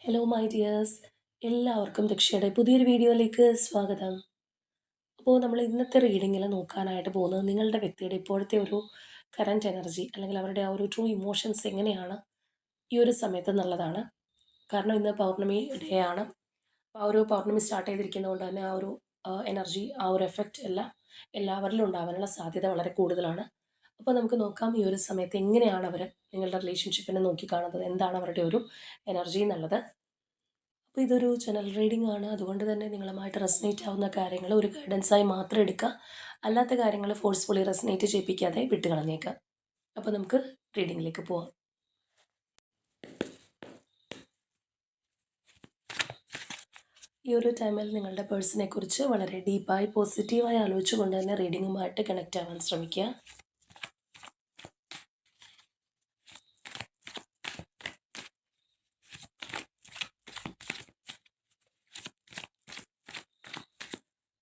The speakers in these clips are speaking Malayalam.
ഹലോ മൈ ഡിയേഴ്സ്, എല്ലാവർക്കും ദക്ഷയുടെ പുതിയൊരു വീഡിയോയിലേക്ക് സ്വാഗതം. അപ്പോൾ നമ്മൾ ഇന്നത്തെ റീഡിങ്ങിൽ നോക്കാനായിട്ട് പോകുന്നത് നിങ്ങളുടെ വ്യക്തിയുടെ ഇപ്പോഴത്തെ ഒരു കറൻറ്റ് എനർജി അല്ലെങ്കിൽ അവരുടെ ആ ഒരു ട്രൂ ഇമോഷൻസ് എങ്ങനെയാണ് ഈ ഒരു സമയത്ത് എന്നുള്ളതാണ്. കാരണം ഇന്ന് പൗർണമി ഡേ ആണ്. ആ ഒരു പൗർണമി സ്റ്റാർട്ട് ചെയ്തിരിക്കുന്നതുകൊണ്ട് തന്നെ ആ ഒരു എനർജി, ആ ഒരു എഫക്റ്റ് എല്ലാം എല്ലാവരിലും ഉണ്ടാവാനുള്ള സാധ്യത വളരെ കൂടുതലാണ്. അപ്പോൾ നമുക്ക് നോക്കാം ഈ ഒരു സമയത്ത് എങ്ങനെയാണ് അവർ നിങ്ങളുടെ റിലേഷൻഷിപ്പിനെ നോക്കിക്കാണുന്നത്, എന്താണ് അവരുടെ ഒരു എനർജി എന്നുള്ളത്. അപ്പോൾ ഇതൊരു ജനറൽ റീഡിംഗ് ആണ്. അതുകൊണ്ട് തന്നെ നിങ്ങളുമായിട്ട് റെസനേറ്റ് ആവുന്ന കാര്യങ്ങൾ ഒരു ഗൈഡൻസായി മാത്രം എടുക്കുക. അല്ലാത്ത കാര്യങ്ങൾ ഫോഴ്സ്ഫുള്ളി റെസനേറ്റ് ചെയ്യിപ്പിക്കാതെ വിട്ട് കളഞ്ഞേക്കുക. അപ്പോൾ നമുക്ക് റീഡിങ്ങിലേക്ക് പോവാം. ഈ ഒരു ടൈമിൽ നിങ്ങളുടെ പേഴ്സണെ കുറിച്ച് വളരെ ഡീപ്പായി പോസിറ്റീവായി ആലോചിച്ചുകൊണ്ട് തന്നെ റീഡിങ്ങുമായിട്ട് കണക്റ്റ് ആവാൻ ശ്രമിക്കുക.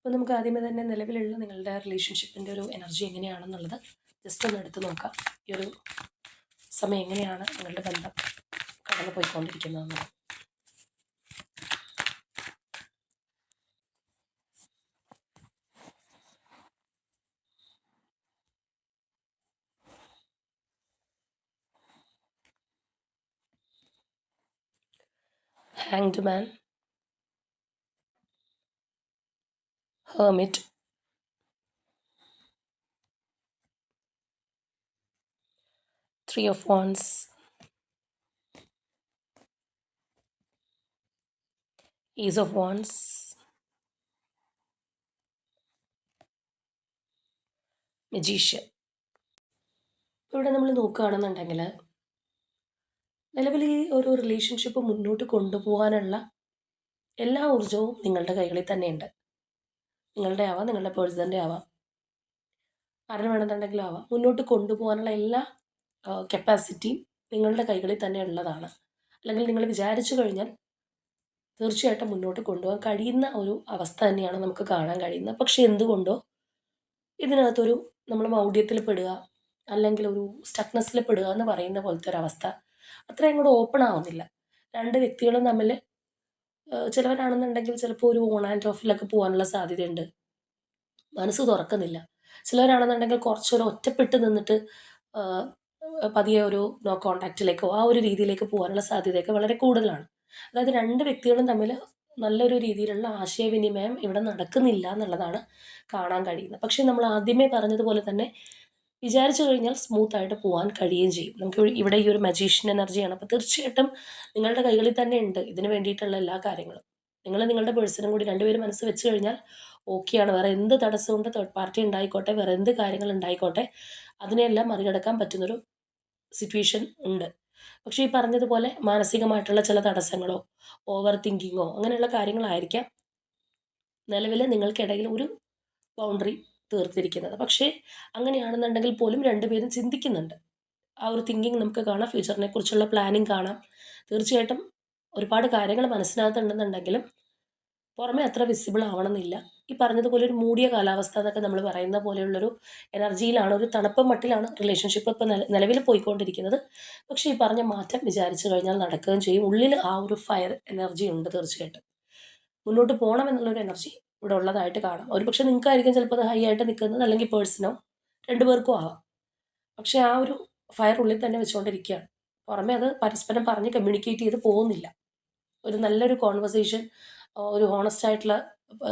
അപ്പോൾ നമുക്ക് ആദ്യമേ തന്നെ നിലവിലുള്ള നിങ്ങളുടെ റിലേഷൻഷിപ്പിൻ്റെ ഒരു എനർജി എങ്ങനെയാണെന്നുള്ളത് ജസ്റ്റ് ഒന്ന് എടുത്ത് നോക്കാം. ഈ ഒരു സമയം എങ്ങനെയാണ് നിങ്ങളുടെ ബന്ധം കടന്നു പോയിക്കൊണ്ടിരിക്കുന്നതെന്നുള്ളത്. Hanged Man, Hermit, Three of Wands, Ace of Wands, Magician. ഇവിടെ നമ്മൾ നോക്കുകയാണെന്നുണ്ടെങ്കിൽ നിലവിൽ ഈ ഒരു റിലേഷൻഷിപ്പ് മുന്നോട്ട് കൊണ്ടുപോകാനുള്ള എല്ലാ ഊർജവും നിങ്ങളുടെ കൈകളിൽ തന്നെയുണ്ട്. നിങ്ങളുടെ ആവാം, നിങ്ങളുടെ പേഴ്സൻ്റെ ആവാം, ആരും വേണമെന്നുണ്ടെങ്കിലും ആവാം. മുന്നോട്ട് കൊണ്ടുപോകാനുള്ള എല്ലാ കപ്പാസിറ്റിയും നിങ്ങളുടെ കൈകളിൽ തന്നെ ഉള്ളതാണ്. അല്ലെങ്കിൽ നിങ്ങൾ വിചാരിച്ചു കഴിഞ്ഞാൽ തീർച്ചയായിട്ടും മുന്നോട്ട് കൊണ്ടുപോകാൻ കഴിയുന്ന ഒരു അവസ്ഥ തന്നെയാണ് നമുക്ക് കാണാൻ കഴിയുന്നത്. പക്ഷെ എന്തുകൊണ്ടോ ഇതിനകത്തൊരു നമ്മൾ മൗഢ്യത്തിൽ പെടുക അല്ലെങ്കിൽ ഒരു സ്റ്റക്നെസ്സിൽ പെടുക എന്ന് പറയുന്ന പോലത്തെ ഒരവസ്ഥ അത്രയും കൂടെ ഓപ്പൺ ആവുന്നില്ല. രണ്ട് വ്യക്തികളും തമ്മിൽ ചിലവരാണെന്നുണ്ടെങ്കിൽ ചിലപ്പോൾ ഒരു ഓൺ ആൻഡ് ഓഫിലൊക്കെ പോകാനുള്ള സാധ്യതയുണ്ട്. മനസ്സ് തുറക്കുന്നില്ല. ചിലവരാണെന്നുണ്ടെങ്കിൽ കുറച്ചൊരു ഒറ്റപ്പെട്ട് നിന്നിട്ട് പതിയെ ഒരു നോ കോണ്ടാക്റ്റിലേക്കോ ആ ഒരു രീതിയിലേക്ക് പോകാനുള്ള സാധ്യതയൊക്കെ വളരെ കൂടുതലാണ്. അതായത് രണ്ട് വ്യക്തികളും തമ്മിൽ നല്ലൊരു രീതിയിലുള്ള ആശയവിനിമയം ഇവിടെ നടക്കുന്നില്ല എന്നുള്ളതാണ് കാണാൻ കഴിയുന്നത്. പക്ഷേ നമ്മൾ ആദ്യമേ പറഞ്ഞതുപോലെ തന്നെ വിചാരിച്ചു കഴിഞ്ഞാൽ സ്മൂത്തായിട്ട് പോകാൻ കഴിയുകയും ചെയ്യും. നമുക്ക് ഇവിടെ ഈ ഒരു മജീഷ്യൻ എനർജിയാണ്. അപ്പോൾ തീർച്ചയായിട്ടും നിങ്ങളുടെ കൈകളിൽ തന്നെ ഉണ്ട് ഇതിന് വേണ്ടിയിട്ടുള്ള എല്ലാ കാര്യങ്ങളും. നിങ്ങളുടെ പേഴ്സണും കൂടി രണ്ടുപേരും മനസ്സ് വെച്ച് കഴിഞ്ഞാൽ ഓക്കെയാണ്. വേറെ എന്ത് തടസ്സമുണ്ട്, തേർഡ് പാർട്ടി ഉണ്ടായിക്കോട്ടെ, വേറെ എന്ത് കാര്യങ്ങൾ ഉണ്ടായിക്കോട്ടെ, അതിനെയെല്ലാം മറികടക്കാൻ പറ്റുന്നൊരു സിറ്റുവേഷൻ ഉണ്ട്. പക്ഷേ ഈ പറഞ്ഞതുപോലെ മാനസികമായിട്ടുള്ള ചില തടസ്സങ്ങളോ ഓവർ തിങ്കിങ്ങോ അങ്ങനെയുള്ള കാര്യങ്ങളായിരിക്കാം നിലവിൽ നിങ്ങൾക്കിടയിൽ ഒരു ബൗണ്ടറി തീർത്തിരിക്കുന്നത്. പക്ഷേ അങ്ങനെയാണെന്നുണ്ടെങ്കിൽ പോലും രണ്ടുപേരും ചിന്തിക്കുന്നുണ്ട്. ആ ഒരു തിങ്കിങ് നമുക്ക് കാണാം. ഫ്യൂച്ചറിനെ കുറിച്ചുള്ള പ്ലാനിങ് കാണാം. തീർച്ചയായിട്ടും ഒരുപാട് കാര്യങ്ങൾ മനസ്സിനകത്തുണ്ടെന്നുണ്ടെങ്കിലും പുറമെ അത്ര വിസിബിൾ ആവണമെന്നില്ല. ഈ പറഞ്ഞതുപോലെ ഒരു മൂടിയ കാലാവസ്ഥ എന്നൊക്കെ നമ്മൾ പറയുന്ന പോലെയുള്ളൊരു എനർജിയിലാണ്, ഒരു തണുപ്പ് മട്ടിലാണ് റിലേഷൻഷിപ്പ് ഇപ്പോൾ നിലവിൽ പോയിക്കൊണ്ടിരിക്കുന്നത്. പക്ഷേ ഈ പറഞ്ഞ മാറ്റം വിചാരിച്ചു കഴിഞ്ഞാൽ നടക്കുകയും ചെയ്യും. ഉള്ളിൽ ആ ഒരു ഫയർ എനർജി ഉണ്ട്. തീർച്ചയായിട്ടും മുന്നോട്ട് പോകണം എന്നുള്ളൊരു എനർജി ഇവിടെ ഉള്ളതായിട്ട് കാണാം. ഒരുപക്ഷെ നിങ്ങൾക്കായിരിക്കും ചിലപ്പോൾ അത് ഹൈ ആയിട്ട് നിൽക്കുന്നത്, അല്ലെങ്കിൽ പേഴ്സണോ രണ്ടു പേർക്കും ആവാം. പക്ഷേ ആ ഒരു ഫയർ ഉള്ളിൽ തന്നെ വെച്ചുകൊണ്ടിരിക്കുകയാണ്. പുറമെ അത് പരസ്പരം പറഞ്ഞ് കമ്മ്യൂണിക്കേറ്റ് ചെയ്ത് പോകുന്നില്ല. ഒരു നല്ലൊരു കോൺവെർസേഷൻ, ഒരു ഹോണസ്റ്റ് ആയിട്ടുള്ള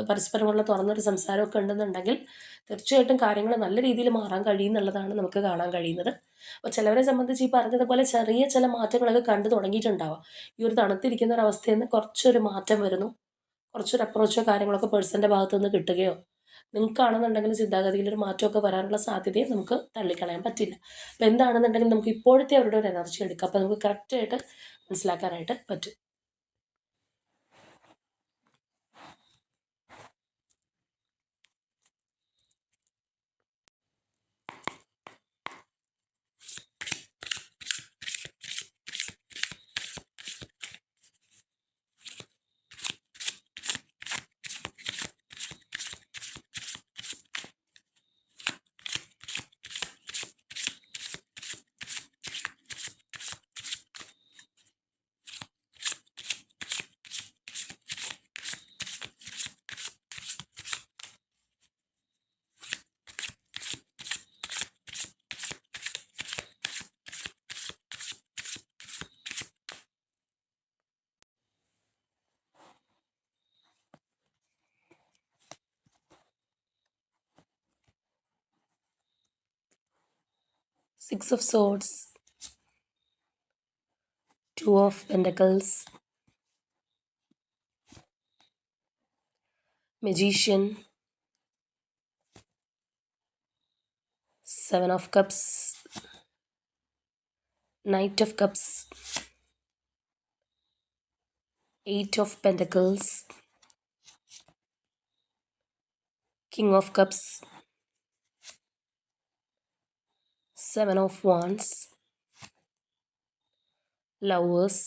പരസ്പരമുള്ള തുറന്നൊരു സംസാരമൊക്കെ ഉണ്ടെന്നുണ്ടെങ്കിൽ തീർച്ചയായിട്ടും കാര്യങ്ങൾ നല്ല രീതിയിൽ മാറാൻ കഴിയുമെന്നുള്ളതാണ് നമുക്ക് കാണാൻ കഴിയുന്നത്. അപ്പോൾ ചിലവരെ സംബന്ധിച്ച് ഈ പറഞ്ഞതുപോലെ ചെറിയ ചില മാറ്റങ്ങളൊക്കെ കണ്ടു തുടങ്ങിയിട്ടുണ്ടാവാം. ഈ ഒരു തണുത്തിരിക്കുന്ന ഒരു അവസ്ഥയിൽ നിന്ന് കുറച്ചൊരു മാറ്റം വരുന്നു, കുറച്ചൊരു അപ്രോച്ചോ കാര്യങ്ങളൊക്കെ പേഴ്സൻ്റെ ഭാഗത്തു നിന്ന് കിട്ടുകയോ നിങ്ങൾക്കാണെന്നുണ്ടെങ്കിൽ ചിന്താഗതിയിൽ ഒരു മാറ്റമൊക്കെ വരാനുള്ള സാധ്യതയെ നമുക്ക് തള്ളിക്കളയാൻ പറ്റില്ല. അപ്പോൾ എന്താണെന്നുണ്ടെങ്കിൽ നമുക്ക് ഇപ്പോഴത്തെ അവരുടെ ഒരു എനർജി എടുക്കാം. അപ്പോൾ നമുക്ക് കറക്റ്റായിട്ട് മനസ്സിലാക്കാനായിട്ട് പറ്റും. Six of Swords, Two of Pentacles, Magician, Seven of Cups, Knight of Cups, Eight of Pentacles, King of Cups, Seven of Wands, Lovers,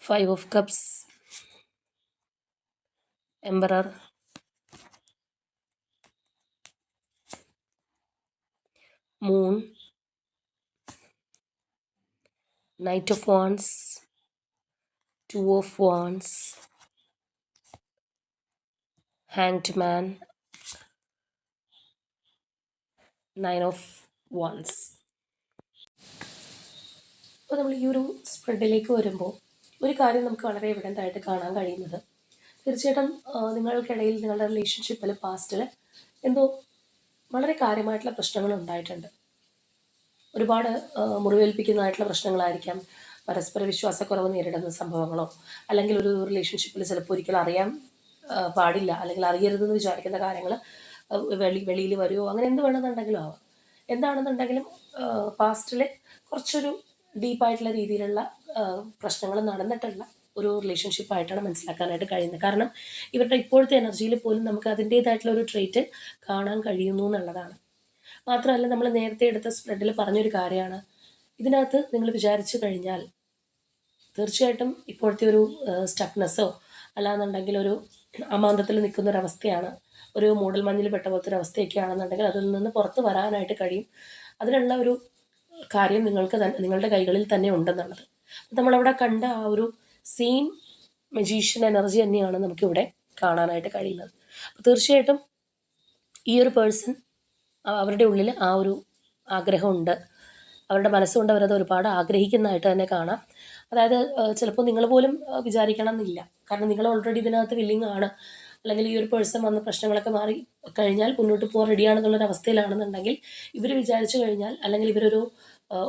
Five of Cups, Emperor, Moon, Knight of Wands, Two of Wands, Hanged Man, Nine of Wands. അപ്പോൾ നമ്മൾ ഈ ഒരു സ്പ്രെഡിലേക്ക് വരുമ്പോൾ ഒരു കാര്യം നമുക്ക് വളരെ എവിഡൻ്റ് ആയിട്ട് കാണാൻ കഴിയുന്നത്, തീർച്ചയായിട്ടും നിങ്ങൾക്കിടയിൽ നിങ്ങളുടെ റിലേഷൻഷിപ്പിൽ പാസ്റ്റിൽ എന്തോ വളരെ കാര്യമായിട്ടുള്ള പ്രശ്നങ്ങൾ ഉണ്ടായിട്ടുണ്ട്. ഒരുപാട് മുറിവേൽപ്പിക്കുന്നതായിട്ടുള്ള പ്രശ്നങ്ങളായിരിക്കാം, പരസ്പര വിശ്വാസക്കുറവ് നേരിടുന്ന സംഭവങ്ങളോ, അല്ലെങ്കിൽ ഒരു റിലേഷൻഷിപ്പിൽ ചിലപ്പോൾ ഒരിക്കലും അറിയാൻ പാടില്ല അല്ലെങ്കിൽ അറിയരുതെന്ന് വിചാരിക്കുന്ന കാര്യങ്ങൾ വെളിയിൽ വരുമോ, അങ്ങനെ എന്ത് വേണമെന്നുണ്ടെങ്കിലും ആവാം. എന്താണെന്നുണ്ടെങ്കിലും പാസ്റ്റിൽ കുറച്ചൊരു ഡീപ്പായിട്ടുള്ള രീതിയിലുള്ള പ്രശ്നങ്ങൾ നടന്നിട്ടുള്ള ഒരു റിലേഷൻഷിപ്പായിട്ടാണ് മനസ്സിലാക്കാനായിട്ട് കഴിയുന്നത്. കാരണം ഇവരുടെ ഇപ്പോഴത്തെ എനർജിയിൽ പോലും നമുക്ക് അതിൻ്റേതായിട്ടുള്ള ഒരു ട്രേറ്റ് കാണാൻ കഴിയുന്നു എന്നുള്ളതാണ്. മാത്രമല്ല, നമ്മൾ നേരത്തെ എടുത്ത സ്പ്രെഡിൽ പറഞ്ഞൊരു കാര്യമാണ്, ഇതിനകത്ത് നിങ്ങൾ വിചാരിച്ചു കഴിഞ്ഞാൽ തീർച്ചയായിട്ടും ഇപ്പോഴത്തെ ഒരു സ്റ്റക്നെസ്സോ അല്ലാന്നുണ്ടെങ്കിൽ ഒരു അമാന്തത്തിൽ നിൽക്കുന്നൊരവസ്ഥയാണ്, ഒരു മൂടൽമഞ്ഞിൽ പെട്ട പോലത്തെ ഒരു അവസ്ഥയൊക്കെയാണെന്നുണ്ടെങ്കിൽ അതിൽ നിന്ന് പുറത്ത് വരാനായിട്ട് കഴിയും. അതിനുള്ള ഒരു കാര്യം നിങ്ങളുടെ കൈകളിൽ തന്നെ ഉണ്ടെന്നുള്ളത്. നമ്മളവിടെ കണ്ട ആ ഒരു സെയിം മജീഷ്യൻ എനർജി തന്നെയാണ് നമുക്കിവിടെ കാണാനായിട്ട് കഴിയുന്നത്. അപ്പോൾ തീർച്ചയായിട്ടും ഈ ഒരു പേഴ്സൺ അവരുടെ ഉള്ളിൽ ആ ഒരു ആഗ്രഹമുണ്ട്, അവരുടെ മനസ്സുകൊണ്ട് അവരത് ഒരുപാട് ആഗ്രഹിക്കുന്നതായിട്ട് തന്നെ കാണാം. അതായത് ചിലപ്പോൾ നിങ്ങൾ പോലും വിചാരിക്കണം എന്നില്ല, കാരണം നിങ്ങൾ ഓൾറെഡി ഇതിനകത്ത് വില്ലിങ് ആണ്, അല്ലെങ്കിൽ ഈ ഒരു പേഴ്സൺ വന്ന പ്രശ്നങ്ങളൊക്കെ മാറി കഴിഞ്ഞാൽ മുന്നോട്ട് പോകാൻ റെഡിയാണെന്നുള്ളൊരു അവസ്ഥയിലാണെന്നുണ്ടെങ്കിൽ ഇവർ വിചാരിച്ചു കഴിഞ്ഞാൽ, അല്ലെങ്കിൽ ഇവരൊരു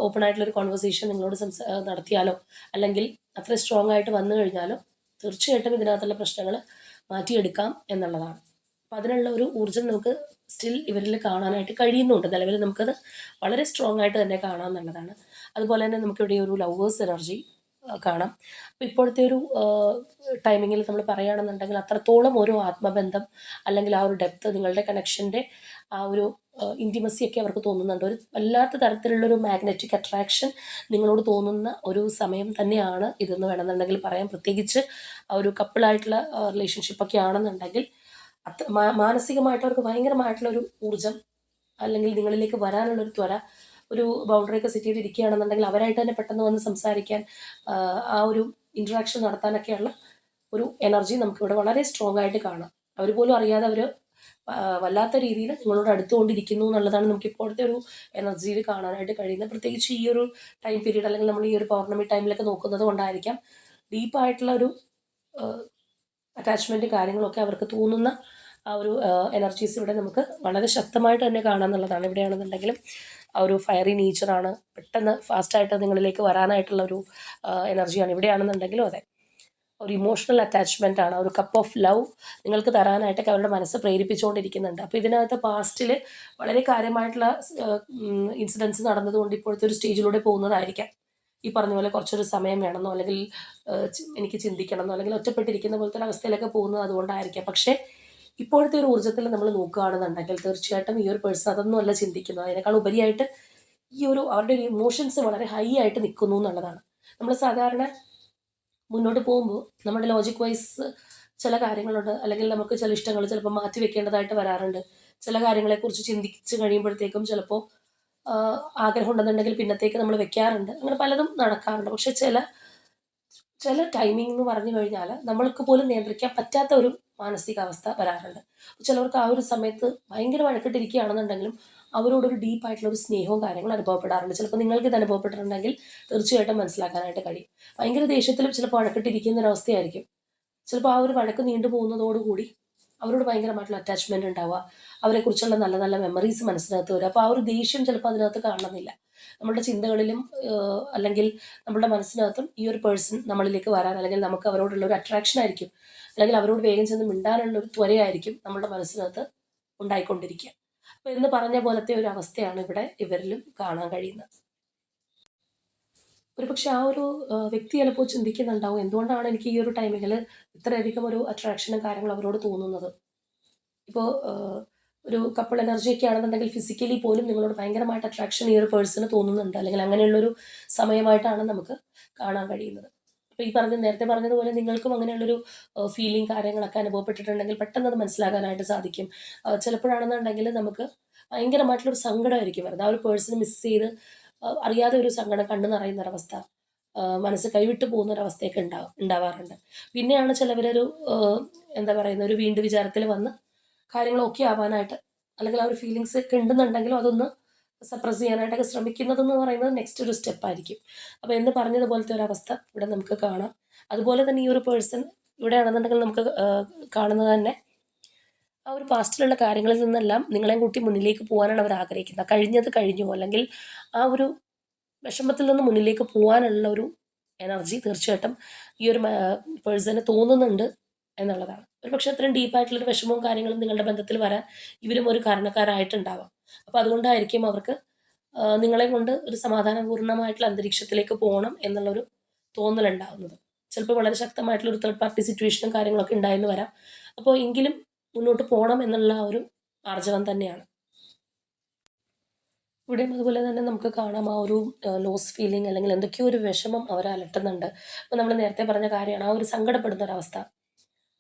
ഓപ്പൺ ആയിട്ടുള്ളൊരു കോൺവെർസേഷൻ നിങ്ങളോട് നടത്തിയാലോ, അല്ലെങ്കിൽ അത്ര സ്ട്രോങ് ആയിട്ട് വന്നു കഴിഞ്ഞാലോ തീർച്ചയായിട്ടും ഇതിനകത്തുള്ള പ്രശ്നങ്ങൾ മാറ്റിയെടുക്കാം എന്നുള്ളതാണ്. അപ്പോൾ അതിനുള്ള ഒരു ഊർജ്ജം നമുക്ക് സ്റ്റിൽ ഇവരിൽ കാണാനായിട്ട് കഴിയുന്നുണ്ട്. നിലവിൽ നമുക്കത് വളരെ സ്ട്രോങ് ആയിട്ട് തന്നെ കാണാം എന്നുള്ളതാണ്. അതുപോലെ തന്നെ നമുക്കിവിടെ ഒരു ലവേഴ്സ് എനർജി കാണാം. അപ്പോൾ ഇപ്പോഴത്തെ ഒരു ടൈമിങ്ങിൽ നമ്മൾ പറയുകയാണെന്നുണ്ടെങ്കിൽ അത്രത്തോളം ഒരു ആത്മബന്ധം അല്ലെങ്കിൽ ആ ഒരു ഡെപ്ത്, നിങ്ങളുടെ കണക്ഷൻ്റെ ആ ഒരു ഇൻറ്റിമസിയൊക്കെ അവർക്ക് തോന്നുന്നുണ്ട്. ഒരു വല്ലാത്ത തരത്തിലുള്ളൊരു മാഗ്നറ്റിക് അട്രാക്ഷൻ നിങ്ങളോട് തോന്നുന്ന ഒരു സമയം തന്നെയാണ് ഇതെന്ന് വേണമെന്നുണ്ടെങ്കിൽ പറയാം. പ്രത്യേകിച്ച് ആ ഒരു കപ്പിളായിട്ടുള്ള റിലേഷൻഷിപ്പൊക്കെ ആണെന്നുണ്ടെങ്കിൽ മാനസികമായിട്ട് അവർക്ക് ഭയങ്കരമായിട്ടുള്ളൊരു ഊർജ്ജം, അല്ലെങ്കിൽ നിങ്ങളിലേക്ക് വരാനുള്ളൊരു ത്വര, ഒരു ബൗണ്ടറിയൊക്കെ സെറ്റ് ചെയ്തിരിക്കുകയാണെന്നുണ്ടെങ്കിൽ അവരായിട്ട് തന്നെ പെട്ടെന്ന് വന്ന് സംസാരിക്കാൻ, ആ ഒരു ഇൻട്രാക്ഷൻ നടത്താനൊക്കെയുള്ള ഒരു എനർജി നമുക്കിവിടെ വളരെ സ്ട്രോങ് ആയിട്ട് കാണാം. അവർ പോലും അറിയാതെ അവർ വല്ലാത്ത രീതിയിൽ നിങ്ങളോട് അടുത്തുകൊണ്ടിരിക്കുന്നു എന്നുള്ളതാണ് നമുക്ക് ഇപ്പോഴത്തെ ഒരു എനർജിയിൽ കാണാനായിട്ട് കഴിയുന്നത്. പ്രത്യേകിച്ച് ഈ ഒരു ടൈം പീരീഡ്, അല്ലെങ്കിൽ നമ്മൾ ഈ ഒരു പൗർണമി ടൈമിലൊക്കെ നോക്കുന്നത് കൊണ്ടായിരിക്കാം ഡീപ്പായിട്ടുള്ള ഒരു അറ്റാച്ച്മെൻറ്റ് കാര്യങ്ങളൊക്കെ അവർക്ക് തോന്നുന്ന ആ ഒരു എനർജീസ് ഇവിടെ നമുക്ക് വളരെ ശക്തമായിട്ട് തന്നെ കാണാമെന്നുള്ളതാണ്. ഇവിടെയാണെന്നുണ്ടെങ്കിലും ആ ഒരു ഫയറി നേച്ചറാണ്, പെട്ടെന്ന് ഫാസ്റ്റായിട്ട് നിങ്ങളിലേക്ക് വരാനായിട്ടുള്ള ഒരു എനർജിയാണ്. ഇവിടെയാണെന്നുണ്ടെങ്കിലും അതെ, ഒരു ഇമോഷണൽ അറ്റാച്ച്മെൻ്റ് ആണ്, ഒരു കപ്പ് ഓഫ് ലവ് നിങ്ങൾക്ക് തരാനായിട്ടൊക്കെ അവരുടെ മനസ്സ് പ്രേരിപ്പിച്ചുകൊണ്ടിരിക്കുന്നുണ്ട്. അപ്പോൾ ഇതിനകത്ത് പാസ്റ്റിൽ വളരെ കാര്യമായിട്ടുള്ള ഇൻസിഡൻസ് നടന്നതുകൊണ്ട് ഇപ്പോഴത്തെ ഒരു സ്റ്റേജിലൂടെ പോകുന്നതായിരിക്കാം. ഈ പറഞ്ഞ പോലെ കുറച്ചൊരു സമയം വേണമെന്നോ, അല്ലെങ്കിൽ എനിക്ക് ചിന്തിക്കണമെന്നോ, അല്ലെങ്കിൽ ഒറ്റപ്പെട്ടിരിക്കുന്ന പോലത്തെ ഒരു അവസ്ഥയിലൊക്കെ പോകുന്നത് അതുകൊണ്ടായിരിക്കാം. പക്ഷേ ഇപ്പോഴത്തെ ഒരു ഊർജ്ജത്തിൽ നമ്മൾ നോക്കുകയാണെന്നുണ്ടെങ്കിൽ തീർച്ചയായിട്ടും ഈ ഒരു പേഴ്സൺ അതൊന്നും അല്ല ചിന്തിക്കുന്നത്. അതിനേക്കാൾ ഉപരിയായിട്ട് ഈ ഒരു അവരുടെ ഒരു ഇമോഷൻസ് വളരെ ഹൈ ആയിട്ട് നിൽക്കുന്നു എന്നുള്ളതാണ്. നമ്മൾ സാധാരണ മുന്നോട്ട് പോകുമ്പോൾ നമ്മുടെ ലോജിക് വൈസ് ചില കാര്യങ്ങളുണ്ട്, അല്ലെങ്കിൽ നമുക്ക് ചില ഇഷ്ടങ്ങൾ ചിലപ്പോൾ മാറ്റി വെക്കേണ്ടതായിട്ട് വരാറുണ്ട്. ചില കാര്യങ്ങളെക്കുറിച്ച് ചിന്തിച്ച് കഴിയുമ്പോഴത്തേക്കും ചിലപ്പോൾ ആഗ്രഹം ഉണ്ടെന്നുണ്ടെങ്കിൽ പിന്നത്തേക്ക് നമ്മൾ വെക്കാറുണ്ട്. അങ്ങനെ പലതും നടക്കാറുണ്ട്. പക്ഷെ ചില ടൈമിംഗ് എന്ന് പറഞ്ഞു കഴിഞ്ഞാൽ നമ്മൾക്ക് പോലും നിയന്ത്രിക്കാൻ പറ്റാത്ത ഒരു മാനസികാവസ്ഥ വരാറുണ്ട്. ചിലവർക്ക് ആ ഒരു സമയത്ത് ഭയങ്കര വഴക്കിട്ടിരിക്കുകയാണെന്നുണ്ടെങ്കിലും അവരോടൊരു ഡീപ്പായിട്ടുള്ളൊരു സ്നേഹവും കാര്യങ്ങളും അനുഭവപ്പെടാറുണ്ട്. ചിലപ്പോൾ നിങ്ങൾക്ക് ഇത് അനുഭവപ്പെട്ടിട്ടുണ്ടെങ്കിൽ തീർച്ചയായിട്ടും മനസ്സിലാക്കാനായിട്ട് കഴിയും. ഭയങ്കര ദേഷ്യത്തിലും ചിലപ്പോൾ വഴക്കിട്ടിരിക്കുന്ന ഒരവസ്ഥയായിരിക്കും. ചിലപ്പോൾ ആ ഒരു വഴക്ക് നീണ്ടു പോകുന്നതോടുകൂടി അവരോട് ഭയങ്കരമായിട്ടുള്ള അറ്റാച്ച്മെൻറ്റ് ഉണ്ടാവുക, അവരെക്കുറിച്ചുള്ള നല്ല നല്ല മെമ്മറീസ് മനസ്സിനകത്ത് വരും. അപ്പോൾ ആ ഒരു ദേഷ്യം ചിലപ്പോൾ അതിനകത്ത് കാണണമെന്നില്ല. നമ്മളുടെ ചിന്തകളിലും അല്ലെങ്കിൽ നമ്മുടെ മനസ്സിനകത്തും ഈ ഒരു പേഴ്സൺ നമ്മളിലേക്ക് വരാൻ, അല്ലെങ്കിൽ നമുക്ക് അവരോടുള്ള ഒരു അട്രാക്ഷൻ ആയിരിക്കും, അല്ലെങ്കിൽ അവരോട് വേഗം ചെന്ന് മിണ്ടാനുള്ള ഒരു ത്വരയായിരിക്കും നമ്മുടെ മനസ്സിനകത്ത് ഉണ്ടായിക്കൊണ്ടിരിക്കുക. അപ്പോൾ എന്ന് പറഞ്ഞ പോലത്തെ ഒരു അവസ്ഥയാണ് ഇവിടെ ഇവരിലും കാണാൻ കഴിയുന്നത്. ഒരുപക്ഷെ ആ ഒരു വ്യക്തി ചിലപ്പോൾ ചിന്തിക്കുന്നുണ്ടാവും, എന്തുകൊണ്ടാണ് എനിക്ക് ഈ ഒരു ടൈമിങ്ങിൽ ഇത്രയധികം ഒരു അട്രാക്ഷനും കാര്യങ്ങളും അവരോട് തോന്നുന്നത്. ഇപ്പോൾ ഒരു കപ്പിൾ എനർജി ഒക്കെ ആണെന്നുണ്ടെങ്കിൽ ഫിസിക്കലി പോലും നിങ്ങളോട് ഭയങ്കരമായിട്ട് അട്രാക്ഷൻ ഈ ഒരു പേഴ്സണ് തോന്നുന്നുണ്ട്, അല്ലെങ്കിൽ അങ്ങനെയുള്ളൊരു സമയമായിട്ടാണ് നമുക്ക് കാണാൻ കഴിയുന്നത്. അപ്പോൾ ഈ നേരത്തെ പറഞ്ഞതുപോലെ നിങ്ങൾക്കും അങ്ങനെയുള്ളൊരു ഫീലിംഗ് കാര്യങ്ങളൊക്കെ അനുഭവപ്പെട്ടിട്ടുണ്ടെങ്കിൽ പെട്ടെന്ന് അത് മനസ്സിലാക്കാനായിട്ട് സാധിക്കും. ചിലപ്പോഴാണെന്നുണ്ടെങ്കിൽ നമുക്ക് ഭയങ്കരമായിട്ടുള്ളൊരു സങ്കടമായിരിക്കും വരുന്നത്. ആ ഒരു പേഴ്സൺ മിസ് ചെയ്ത് അറിയാതെ ഒരു സങ്കടം കണ്ണു നിറയുന്നൊരവസ്ഥ, മനസ്സ് കൈവിട്ട് പോകുന്നൊരവസ്ഥയൊക്കെ ഉണ്ടാവാറുണ്ട്. പിന്നെയാണ് ചിലവരൊരു എന്താ പറയുന്ന ഒരു വീണ്ടും വിചാരത്തിൽ വന്ന് കാര്യങ്ങൾ ഓക്കെ ആവാനായിട്ട്, അല്ലെങ്കിൽ ആ ഒരു ഫീലിങ്സ് ഒക്കെ ഉണ്ടെന്നുണ്ടെങ്കിലും അതൊന്ന് സപ്രസ് ചെയ്യാനായിട്ടൊക്കെ ശ്രമിക്കുന്നതെന്ന് പറയുന്നത് നെക്സ്റ്റ് ഒരു സ്റ്റെപ്പായിരിക്കും. അപ്പോൾ എന്ന് പറഞ്ഞതുപോലത്തെ ഒരവസ്ഥ ഇവിടെ നമുക്ക് കാണാം. അതുപോലെ തന്നെ ഈ ഒരു പേഴ്സൺ ഇവിടെയാണെന്നുണ്ടെങ്കിൽ നമുക്ക് കാണുന്നത് തന്നെ ആ ഒരു പാസ്റ്റിലുള്ള കാര്യങ്ങളിൽ നിന്നെല്ലാം നിങ്ങളെയും കൂട്ടി മുന്നിലേക്ക് പോകാനാണ് അവർ ആഗ്രഹിക്കുന്നത്. കഴിഞ്ഞത് കഴിഞ്ഞു, അല്ലെങ്കിൽ ആ ഒരു വിഷമത്തിൽ നിന്ന് മുന്നിലേക്ക് പോകാനുള്ള ഒരു എനർജി തീർച്ചയായിട്ടും ഈ ഒരു പേഴ്സണ് തോന്നുന്നുണ്ട് എന്നുള്ളതാണ്. ഒരു പക്ഷേ അത്രയും ഡീപ്പായിട്ടുള്ളൊരു വിഷമവും കാര്യങ്ങളും നിങ്ങളുടെ ബന്ധത്തിൽ വരാൻ ഇവരും ഒരു കാരണക്കാരായിട്ടുണ്ടാവാം. അപ്പോൾ അതുകൊണ്ടായിരിക്കും അവർക്ക് നിങ്ങളെ കൊണ്ട് ഒരു സമാധാനപൂർണ്ണമായിട്ടുള്ള അന്തരീക്ഷത്തിലേക്ക് പോകണം എന്നുള്ളൊരു തോന്നലുണ്ടാകുന്നത്. ചിലപ്പോൾ വളരെ ശക്തമായിട്ടുള്ളൊരു തേർഡ് പാർട്ടി സിറ്റുവേഷനും കാര്യങ്ങളൊക്കെ ഉണ്ടായെന്ന് വരാം. അപ്പോൾ എങ്കിലും മുന്നോട്ട് പോകണം എന്നുള്ള ഒരു ആർജവം തന്നെയാണ്. ഇവിടെയും അതുപോലെ തന്നെ നമുക്ക് കാണാം ആ ഒരു ലോസ് ഫീലിംഗ്, അല്ലെങ്കിൽ എന്തൊക്കെയോ ഒരു വിഷമം അവരെ അലട്ടുന്നുണ്ട്. അപ്പോൾ നമ്മൾ നേരത്തെ പറഞ്ഞ കാര്യമാണ് ആ ഒരു സങ്കടപ്പെടുന്ന ഒരവസ്ഥ,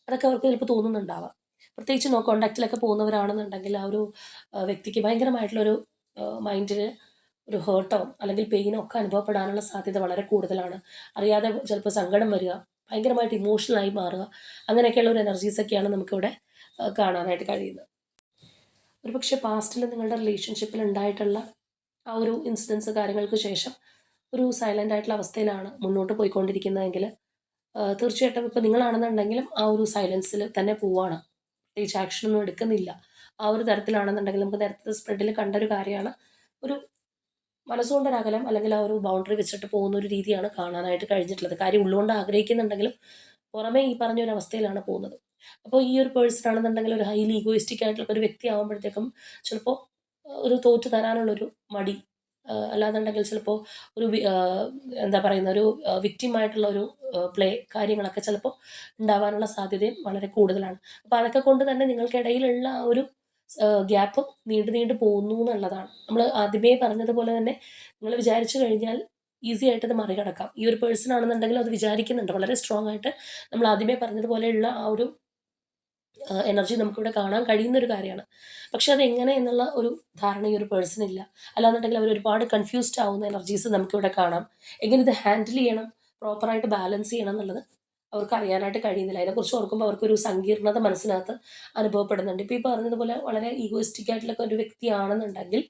അതൊക്കെ അവർക്ക് ചിലപ്പോൾ തോന്നുന്നുണ്ടാവാം. പ്രത്യേകിച്ച് കോണ്ടാക്റ്റിലൊക്കെ പോകുന്നവരാണെന്നുണ്ടെങ്കിൽ ആ ഒരു വ്യക്തിക്ക് ഭയങ്കരമായിട്ടുള്ളൊരു മൈൻഡിന് ഒരു ഹേർട്ടോ അല്ലെങ്കിൽ പെയിനോ ഒക്കെ അനുഭവപ്പെടാനുള്ള സാധ്യത വളരെ കൂടുതലാണ്. അറിയാതെ ചിലപ്പോൾ സങ്കടം വരിക, ഭയങ്കരമായിട്ട് ഇമോഷണലായി മാറുക, അങ്ങനെയൊക്കെയുള്ള ഒരു എനർജീസൊക്കെയാണ് നമുക്കിവിടെ കാണാനായിട്ട് കഴിയുന്നത്. ഒരുപക്ഷെ പാസ്റ്റിൽ നിങ്ങളുടെ റിലേഷൻഷിപ്പിൽ ഉണ്ടായിട്ടുള്ള ആ ഒരു ഇൻസിഡൻസ് കാര്യങ്ങൾക്ക് ശേഷം ഒരു സൈലൻ്റ് ആയിട്ടുള്ള അവസ്ഥയിലാണ് മുന്നോട്ട് പോയിക്കൊണ്ടിരിക്കുന്നതെങ്കിൽ തീർച്ചയായിട്ടും ഇപ്പോൾ നിങ്ങളാണെന്നുണ്ടെങ്കിലും ആ ഒരു സൈലൻസിൽ തന്നെ പോവുകയാണ്, പ്രത്യേകിച്ച് ആക്ഷനൊന്നും എടുക്കുന്നില്ല. ആ ഒരു തരത്തിലാണെന്നുണ്ടെങ്കിൽ നമുക്ക് നേരത്തെ സ്പ്രെഡിൽ കണ്ടൊരു കാര്യമാണ്, ഒരു മനസ്സുകൊണ്ടൊരകലം അല്ലെങ്കിൽ ആ ഒരു ബൗണ്ടറി വെച്ചിട്ട് പോകുന്ന ഒരു രീതിയാണ് കാണാനായിട്ട് കഴിഞ്ഞിട്ടുള്ളത്. കാര്യം ഉള്ളുകൊണ്ട് ആഗ്രഹിക്കുന്നുണ്ടെങ്കിലും പുറമേ ഈ പറഞ്ഞൊരു അവസ്ഥയിലാണ് പോകുന്നത്. അപ്പോൾ ഈ ഒരു പേഴ്സൺ ആണെന്നുണ്ടെങ്കിൽ ഒരു ഹൈലി ഈഗോയിസ്റ്റിക് ആയിട്ടുള്ള ഒരു വ്യക്തി ആകുമ്പോഴത്തേക്കും ചിലപ്പോൾ ഒരു തോറ്റു തരാനുള്ളൊരു മടി, അല്ലാന്നുണ്ടെങ്കിൽ ചിലപ്പോൾ ഒരു എന്താ പറയുന്ന ഒരു വിക്റ്റിമായിട്ടുള്ള ഒരു പ്ലേ കാര്യങ്ങളൊക്കെ ചിലപ്പോൾ ഉണ്ടാവാനുള്ള സാധ്യതയും വളരെ കൂടുതലാണ്. അപ്പോൾ അതൊക്കെ കൊണ്ട് തന്നെ നിങ്ങൾക്കിടയിലുള്ള ആ ഒരു ഗ്യാപ്പ് നീണ്ടു നീണ്ടു പോകുന്നു എന്നുള്ളതാണ്. നമ്മൾ ആദ്യമേ പറഞ്ഞതുപോലെ തന്നെ നിങ്ങൾ വിചാരിച്ചു കഴിഞ്ഞാൽ ഈസി ആയിട്ട് അത് മറികടക്കാം. ഈ ഒരു പേഴ്സൺ ആണെന്നുണ്ടെങ്കിൽ അത് വിചാരിക്കുന്നുണ്ട് വളരെ സ്ട്രോങ് ആയിട്ട്. നമ്മൾ ആദ്യമേ പറഞ്ഞതുപോലെയുള്ള ആ ഒരു എനർജി നമുക്കിവിടെ കാണാൻ കഴിയുന്നൊരു കാര്യമാണ്. പക്ഷെ അതെങ്ങനെ എന്നുള്ള ഒരു ധാരണ ഈ ഒരു പേഴ്സണില്ല. അല്ലാന്നുണ്ടെങ്കിൽ അവർ ഒരുപാട് കൺഫ്യൂസ്ഡ് ആവുന്ന എനർജീസ് നമുക്കിവിടെ കാണാം. എങ്ങനെ ഇത് ഹാൻഡിൽ ചെയ്യണം, പ്രോപ്പറായിട്ട് ബാലൻസ് ചെയ്യണം എന്നുള്ളത് അവർക്ക് അറിയാനായിട്ട് കഴിയുന്നില്ല. അതിനെക്കുറിച്ച് ഓർക്കുമ്പോൾ അവർക്കൊരു സങ്കീർണത മനസ്സിനകത്ത് അനുഭവപ്പെടുന്നുണ്ട്. ഇപ്പോൾ ഈ പറഞ്ഞതുപോലെ വളരെ ഈഗോയിസ്റ്റിക് ആയിട്ടുള്ള ഒരു വ്യക്തിയാണെന്നുണ്ടെങ്കിൽ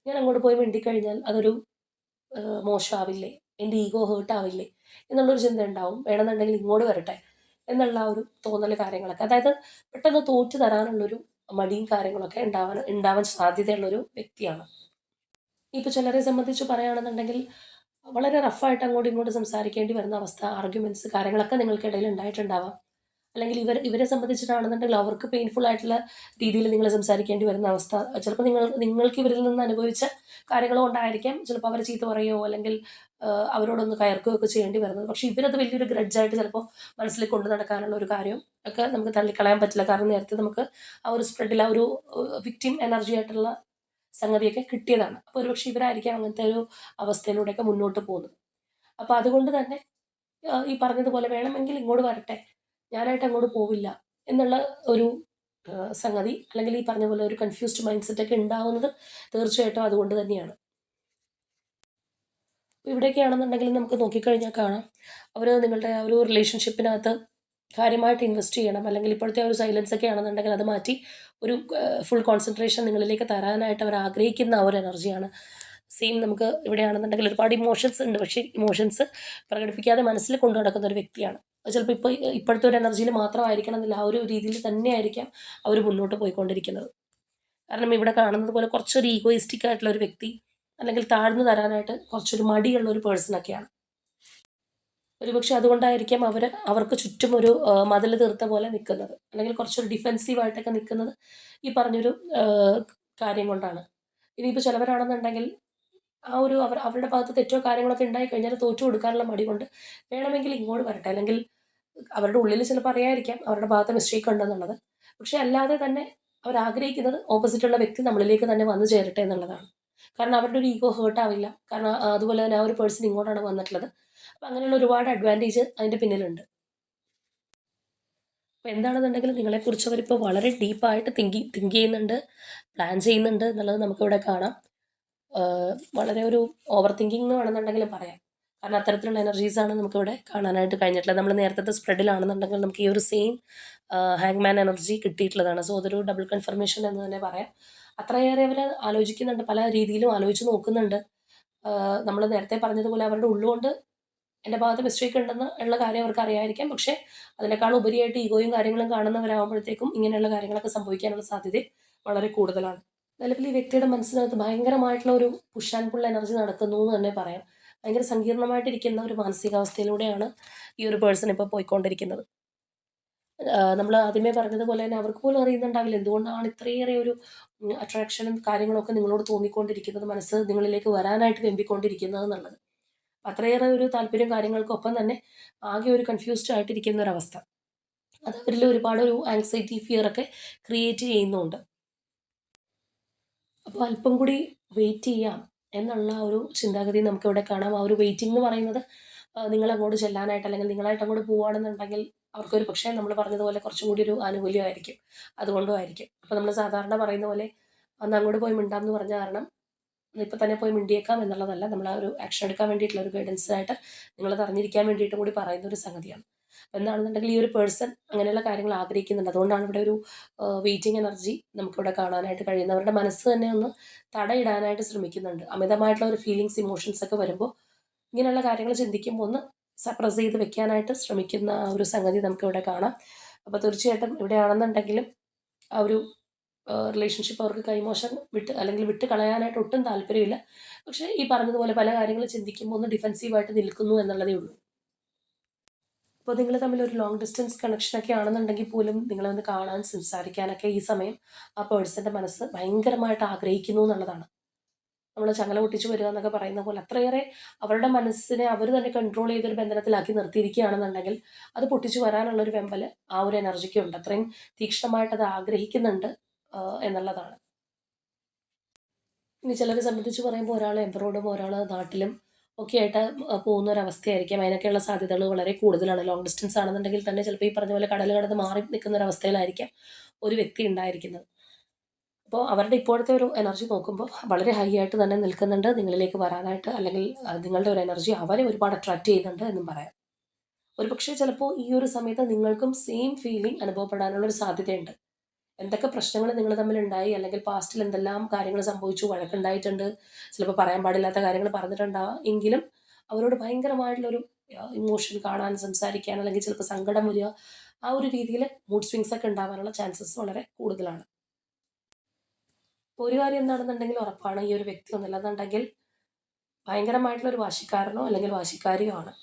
ഞാൻ അങ്ങോട്ട് പോയി മിണ്ടിക്കഴിഞ്ഞാൽ അതൊരു മോശമാവില്ലേ, എൻ്റെ ഈഗോ ഹേർട്ടാവില്ലേ എന്നുള്ളൊരു ചിന്ത ഉണ്ടാവും. വേണമെന്നുണ്ടെങ്കിൽ ഇങ്ങോട്ട് വരട്ടെ എന്നുള്ള ഒരു തോന്നൽ കാര്യങ്ങളൊക്കെ, അതായത് പെട്ടെന്ന് തോറ്റു തരാനുള്ളൊരു മടിയും കാര്യങ്ങളൊക്കെ ഉണ്ടാവാൻ സാധ്യതയുള്ളൊരു വ്യക്തിയാണ്. ഇപ്പോൾ ചിലരെ സംബന്ധിച്ച് പറയുകയാണെന്നുണ്ടെങ്കിൽ വളരെ റഫായിട്ട് അങ്ങോട്ടും ഇങ്ങോട്ടും സംസാരിക്കേണ്ടി വരുന്ന അവസ്ഥ, ആർഗ്യുമെൻറ്റ്സ് കാര്യങ്ങളൊക്കെ നിങ്ങൾക്കിടയിൽ ഉണ്ടായിട്ടുണ്ടാവാം. അല്ലെങ്കിൽ ഇവരെ സംബന്ധിച്ചിട്ടാണെന്നുണ്ടെങ്കിൽ അവർക്ക് പെയിൻഫുൾ ആയിട്ടുള്ള രീതിയിൽ നിങ്ങൾ സംസാരിക്കേണ്ടി വരുന്ന അവസ്ഥ, ചിലപ്പോൾ നിങ്ങൾക്ക് ഇവരിൽ നിന്ന് അനുഭവിച്ച കാര്യങ്ങൾ കൊണ്ടായിരിക്കാം ചിലപ്പോൾ അവരെ ചീത്ത പറയുകയോ അല്ലെങ്കിൽ അവരോടൊന്ന് കയർക്കുകയോ ഒക്കെ ചെയ്യേണ്ടി വരുന്നത്. പക്ഷേ ഇവരത് വലിയൊരു ഗ്രഡ്ജായിട്ട് ചിലപ്പോൾ മനസ്സിൽ കൊണ്ടു നടക്കാനുള്ള ഒരു കാര്യം ഒക്കെ നമുക്ക് തള്ളിക്കളയാൻ പറ്റില്ല. കാരണം നേരത്തെ നമുക്ക് ആ ഒരു സ്പ്രെഡിൽ ആ ഒരു വിക്ടിം എനർജി ആയിട്ടുള്ള സംഗതിയൊക്കെ കിട്ടിയതാണ്. അപ്പോൾ ഒരുപക്ഷെ ഇവരായിരിക്കാം അങ്ങനത്തെ ഒരു അവസ്ഥയിലൂടെയൊക്കെ മുന്നോട്ട് പോകുന്നത്. അപ്പോൾ അതുകൊണ്ട് തന്നെ ഈ പറഞ്ഞതുപോലെ വേണമെങ്കിൽ ഇങ്ങോട്ട് വരട്ടെ, ഞാനായിട്ട് അങ്ങോട്ട് പോവില്ല എന്നുള്ള ഒരു സംഗതി, അല്ലെങ്കിൽ ഈ പറഞ്ഞ പോലെ ഒരു കൺഫ്യൂസ്ഡ് മൈൻഡ് സെറ്റൊക്കെ ഉണ്ടാവുന്നത് തീർച്ചയായിട്ടും അതുകൊണ്ട് തന്നെയാണ്. ഇവിടെയൊക്കെ ആണെന്നുണ്ടെങ്കിൽ നമുക്ക് നോക്കിക്കഴിഞ്ഞാൽ കാണാം, അവർ നിങ്ങളുടെ ആ ഒരു റിലേഷൻഷിപ്പിനകത്ത് കാര്യമായിട്ട് ഇൻവെസ്റ്റ് ചെയ്യണം, അല്ലെങ്കിൽ ഇപ്പോഴത്തെ ആ ഒരു സൈലൻസ് ഒക്കെ ആണെന്നുണ്ടെങ്കിൽ അത് മാറ്റി ഒരു ഫുൾ കോൺസെൻട്രേഷൻ നിങ്ങളിലേക്ക് തരാനായിട്ട് അവർ ആഗ്രഹിക്കുന്ന ആ ഒരു എനർജിയാണ്. സെയിം നമുക്ക് ഇവിടെയാണെന്നുണ്ടെങ്കിൽ ഒരുപാട് ഇമോഷൻസ് ഉണ്ട്, പക്ഷേ ഇമോഷൻസ് പ്രകടിപ്പിക്കാതെ മനസ്സിൽ കൊണ്ടു നടക്കുന്ന ഒരു വ്യക്തിയാണ്. അത് ചിലപ്പോൾ ഇപ്പോഴത്തെ ഒരു എനർജിയിൽ മാത്രമായിരിക്കണം എന്നില്ല, ആ ഒരു രീതിയിൽ തന്നെയായിരിക്കാം അവർ മുന്നോട്ട് പോയിക്കൊണ്ടിരിക്കുന്നത്. കാരണം ഇവിടെ കാണുന്നത് പോലെ കുറച്ചൊരു ഈഗോയിസ്റ്റിക് ആയിട്ടുള്ള ഒരു വ്യക്തി, അല്ലെങ്കിൽ താഴ്ന്നു തരാനായിട്ട് കുറച്ചൊരു മടിയുള്ള ഒരു പേഴ്സണൊക്കെയാണ്. ഒരുപക്ഷെ അതുകൊണ്ടായിരിക്കാം അവർക്ക് ചുറ്റും ഒരു മതിൽ തീർത്ത പോലെ നിൽക്കുന്നത്, അല്ലെങ്കിൽ കുറച്ചൊരു ഡിഫെൻസീവായിട്ടൊക്കെ നിൽക്കുന്നത് ഈ പറഞ്ഞൊരു കാര്യം കൊണ്ടാണ്. ഇനിയിപ്പോൾ ചിലവരാണെന്നുണ്ടെങ്കിൽ ആ ഒരു അവരുടെ ഭാഗത്ത് തെറ്റോ കാര്യങ്ങളൊക്കെ ഉണ്ടായി കഴിഞ്ഞാൽ തോറ്റു കൊടുക്കാനുള്ള മടി കൊണ്ട് വേണമെങ്കിൽ ഇങ്ങോട്ട് വരട്ടെ, അല്ലെങ്കിൽ അവരുടെ ഉള്ളിൽ ചിലപ്പോൾ അറിയായിരിക്കാം അവരുടെ ഭാഗത്ത് മിസ്റ്റേക്ക് ഉണ്ടെന്നുള്ളത്. പക്ഷെ അല്ലാതെ തന്നെ അവരാഗ്രഹിക്കുന്നത് ഓപ്പോസിറ്റുള്ള വ്യക്തി നമ്മളിലേക്ക് തന്നെ വന്നു ചേരട്ടെ എന്നുള്ളതാണ്. കാരണം അവരുടെ ഒരു ഈഗോ ഹേർട്ട് ആവില്ല. കാരണം അതുപോലെ തന്നെ ആ ഒരു പേഴ്സൺ ഇങ്ങോട്ടാണ് വന്നിട്ടുള്ളത്. അപ്പം അങ്ങനെയുള്ള ഒരുപാട് അഡ്വാൻറ്റേജ് അതിൻ്റെ പിന്നിലുണ്ട്. അപ്പോൾ എന്താണെന്നുണ്ടെങ്കിലും നിങ്ങളെക്കുറിച്ച് അവരിപ്പോൾ വളരെ ഡീപ്പായിട്ട് തിങ്ക് ചെയ്യുന്നുണ്ട്, പ്ലാൻ ചെയ്യുന്നുണ്ട് എന്നുള്ളത് നമുക്കിവിടെ കാണാം. വളരെ ഒരു ഓവർ തിങ്കിങ് എന്ന് വേണമെന്നുണ്ടെങ്കിലും പറയാം. കാരണം അത്തരത്തിലുള്ള എനർജീസാണ് നമുക്കിവിടെ കാണാനായിട്ട് കഴിഞ്ഞിട്ടുള്ളത്. നമ്മൾ നേരത്തെ സ്പ്രെഡിലാണെന്നുണ്ടെങ്കിൽ നമുക്ക് ഈ ഒരു സെയിം ഹാങ്മാൻ എനർജി കിട്ടിയിട്ടുള്ളതാണ്. സോ അതൊരു ഡബിൾ കൺഫർമേഷൻ എന്ന് തന്നെ പറയാം. അത്രയേറെ അവർ ആലോചിക്കുന്നുണ്ട്, പല രീതിയിലും ആലോചിച്ച് നോക്കുന്നുണ്ട്. നമ്മൾ നേരത്തെ പറഞ്ഞതുപോലെ അവരുടെ ഉള്ളുകൊണ്ട് എൻ്റെ ഭാഗത്ത് മിസ്റ്റേക്ക് ഉണ്ടെന്ന് ഉള്ള കാര്യം അവർക്ക് അറിയാമായിരിക്കാം. പക്ഷേ അതിനേക്കാൾ ഉപരിയായിട്ട് ഈഗോയും കാര്യങ്ങളും കാണുന്നവരാകുമ്പോഴത്തേക്കും ഇങ്ങനെയുള്ള കാര്യങ്ങളൊക്കെ സംഭവിക്കാനുള്ള സാധ്യത വളരെ കൂടുതലാണ്. നിലവിൽ ഈ വ്യക്തിയുടെ മനസ്സിനകത്ത് ഭയങ്കരമായിട്ടുള്ള ഒരു പുഷ് ആൻഡ് പുൾ എനർജി നടക്കുന്നു എന്ന് തന്നെ പറയാം. ഭയങ്കര സങ്കീർണമായിട്ടിരിക്കുന്ന ഒരു മാനസികാവസ്ഥയിലൂടെയാണ് ഈ ഒരു പേഴ്സൺ ഇപ്പോൾ പോയിക്കൊണ്ടിരിക്കുന്നത്. നമ്മൾ ആദ്യമേ പറഞ്ഞതുപോലെ തന്നെ അവർക്ക് പോലും അറിയുന്നുണ്ടാവില്ല എന്തുകൊണ്ടാണ് ഇത്രയേറെ ഒരു അട്രാക്ഷനും കാര്യങ്ങളൊക്കെ നിങ്ങളോട് തോന്നിക്കൊണ്ടിരിക്കുന്നത്, മനസ്സ് നിങ്ങളിലേക്ക് വരാനായിട്ട് വെമ്പിക്കൊണ്ടിരിക്കുന്നത് എന്നുള്ളത്. അത്രയേറെ ഒരു താല്പര്യം കാര്യങ്ങൾക്കൊപ്പം തന്നെ ആകെ ഒരു കൺഫ്യൂസ്ഡ് ആയിട്ടിരിക്കുന്ന ഒരവസ്ഥ, അത് അവരിൽ ഒരുപാട് ഒരു ആങ്സൈറ്റി ഫിയർ ഒക്കെ ക്രിയേറ്റ് ചെയ്യുന്നുണ്ട്. അപ്പോൾ അല്പം കൂടി വെയിറ്റ് ചെയ്യാം എന്നുള്ള ഒരു ചിന്താഗതി നമുക്കിവിടെ കാണാം. ആ ഒരു വെയിറ്റിംഗ് എന്ന് പറയുന്നത് നിങ്ങളങ്ങോട്ട് ചെല്ലാനായിട്ട്, അല്ലെങ്കിൽ നിങ്ങളായിട്ട് അങ്ങോട്ട് പോവുകയാണെന്നുണ്ടെങ്കിൽ അവർക്കൊരു പക്ഷേ നമ്മൾ പറഞ്ഞതുപോലെ കുറച്ചും കൂടി ഒരു ആനുകൂല്യമായിരിക്കും. അതുകൊണ്ടും ആയിരിക്കും. അപ്പോൾ നമ്മൾ സാധാരണ പറയുന്ന പോലെ അന്ന് അങ്ങോട്ട് പോയി മിണ്ടാം എന്ന് പറഞ്ഞ കാരണം ഇപ്പം തന്നെ പോയി മിണ്ടിയേക്കാം എന്നുള്ളതല്ല, നമ്മൾ ആ ഒരു ആക്ഷൻ എടുക്കാൻ വേണ്ടിയിട്ടുള്ള ഒരു ഗൈഡൻസ് ആയിട്ട് നിങ്ങളത് അറിഞ്ഞിരിക്കാൻ വേണ്ടിയിട്ടും കൂടി പറയുന്ന ഒരു സംഗതിയാണ്. എന്താണെന്നുണ്ടെങ്കിൽ ഈ ഒരു പേഴ്സൺ അങ്ങനെയുള്ള കാര്യങ്ങൾ ആഗ്രഹിക്കുന്നുണ്ട്. അതുകൊണ്ടാണ് ഇവിടെ ഒരു വെയിറ്റിംഗ് എനർജി നമുക്കിവിടെ കാണാനായിട്ട് കഴിയുന്നത്. അവരുടെ മനസ്സ് തന്നെ ഒന്ന് തടയിടാനായിട്ട് ശ്രമിക്കുന്നുണ്ട്. അമിതമായിട്ടുള്ള ഒരു ഫീലിങ്സ്, ഇമോഷൻസ് ഒക്കെ വരുമ്പോൾ ഇങ്ങനെയുള്ള കാര്യങ്ങൾ ചിന്തിക്കുമ്പോൾ ഒന്ന് സപ്രസ് ചെയ്ത് വെക്കാനായിട്ട് ശ്രമിക്കുന്ന ആ ഒരു സംഗതി നമുക്കിവിടെ കാണാം. അപ്പോൾ തീർച്ചയായിട്ടും ഇവിടെയാണെന്നുണ്ടെങ്കിലും ആ ഒരു റിലേഷൻഷിപ്പ് അവർക്ക് കൈമോശം അല്ലെങ്കിൽ വിട്ട് കളയാനായിട്ട് ഒട്ടും താല്പര്യമില്ല. പക്ഷേ ഈ പറഞ്ഞതുപോലെ പല കാര്യങ്ങൾ ചിന്തിക്കുമ്പോൾ ഒന്ന് ഡിഫെൻസീവായിട്ട് നിൽക്കുന്നു എന്നുള്ളതേ ഉള്ളൂ. അപ്പോൾ നിങ്ങൾ തമ്മിൽ ഒരു ലോങ് ഡിസ്റ്റൻസ് കണക്ഷനൊക്കെ ആണെന്നുണ്ടെങ്കിൽ പോലും നിങ്ങളെ ഒന്ന് കാണാൻ സംസാരിക്കാനൊക്കെ ഈ സമയം ആ പേഴ്സൻ്റെ മനസ്സ് ഭയങ്കരമായിട്ട് ആഗ്രഹിക്കുന്നു എന്നുള്ളതാണ്. നമ്മൾ ചങ്ങല പൊട്ടിച്ച് വരിക എന്നൊക്കെ പറയുന്ന പോലെ അത്രയേറെ അവരുടെ മനസ്സിനെ അവർ തന്നെ കൺട്രോൾ ചെയ്തൊരു ബന്ധനത്തിലാക്കി നിർത്തിയിരിക്കുകയാണെന്നുണ്ടെങ്കിൽ അത് പൊട്ടിച്ചു വരാനുള്ളൊരു വെമ്പൽ ആ ഒരു എനർജിക്കുണ്ട്. അത്രയും തീക്ഷ്ണമായിട്ട് അത് ആഗ്രഹിക്കുന്നുണ്ട് എന്നുള്ളതാണ്. ഇനി ചിലരെ സംബന്ധിച്ച് പറയുമ്പോൾ ഒരാൾ എബ്രോഡും ഒരാൾ നാട്ടിലും ഒക്കെ ആയിട്ട് പോകുന്ന ഒരവസ്ഥയായിരിക്കാം. അതിനൊക്കെയുള്ള സാധ്യതകൾ വളരെ കൂടുതലാണ്. ലോങ് ഡിസ്റ്റൻസ് ആണെന്നുണ്ടെങ്കിൽ തന്നെ ചിലപ്പോൾ ഈ പറഞ്ഞ പോലെ കടൽ കടന്ന് മാറി നിൽക്കുന്ന ഒരവസ്ഥയിലായിരിക്കാം ഒരു വ്യക്തി ഉണ്ടായിരിക്കുന്നത്. അപ്പോൾ അവരുടെ ഇപ്പോഴത്തെ ഒരു എനർജി നോക്കുമ്പോൾ വളരെ ഹൈ ആയിട്ട് തന്നെ നിൽക്കുന്നുണ്ട് നിങ്ങളിലേക്ക് വരാനായിട്ട്, അല്ലെങ്കിൽ നിങ്ങളുടെ ഒരു എനർജി അവരെ ഒരുപാട് അട്രാക്റ്റ് ചെയ്യുന്നുണ്ട് എന്നും പറയാം. ഒരു പക്ഷേ ചിലപ്പോൾ ഈ ഒരു സമയത്ത് നിങ്ങൾക്കും സെയിം ഫീലിംഗ് അനുഭവപ്പെടാനുള്ളൊരു സാധ്യതയുണ്ട്. എന്തൊക്കെ പ്രശ്നങ്ങൾ നിങ്ങൾ തമ്മിലുണ്ടായി, അല്ലെങ്കിൽ പാസ്റ്റിൽ എന്തെല്ലാം കാര്യങ്ങൾ സംഭവിച്ചു, വഴക്കുണ്ടായിട്ടുണ്ട്, ചിലപ്പോൾ പറയാൻ പാടില്ലാത്ത കാര്യങ്ങൾ പറഞ്ഞിട്ടുണ്ടാവാം, എങ്കിലും അവരോട് ഭയങ്കരമായിട്ടുള്ളൊരു ഇമോഷൻ കാണാൻ, സംസാരിക്കാൻ, അല്ലെങ്കിൽ ചിലപ്പോൾ സങ്കടം വരിക, ആ ഒരു രീതിയിൽ മൂഡ് സ്വിങ്സ് ഒക്കെ ഉണ്ടാവാനുള്ള ചാൻസസ് വളരെ കൂടുതലാണ്. ഒരു കാര്യം എന്താണെന്നുണ്ടെങ്കിൽ ഉറപ്പാണ്, ഈ ഒരു വ്യക്തി ഒന്നുമില്ലെന്നുണ്ടെങ്കിൽ ഭയങ്കരമായിട്ടുള്ളൊരു വാശിക്കാരനോ അല്ലെങ്കിൽ വാശിക്കാരിയോ ആണ്.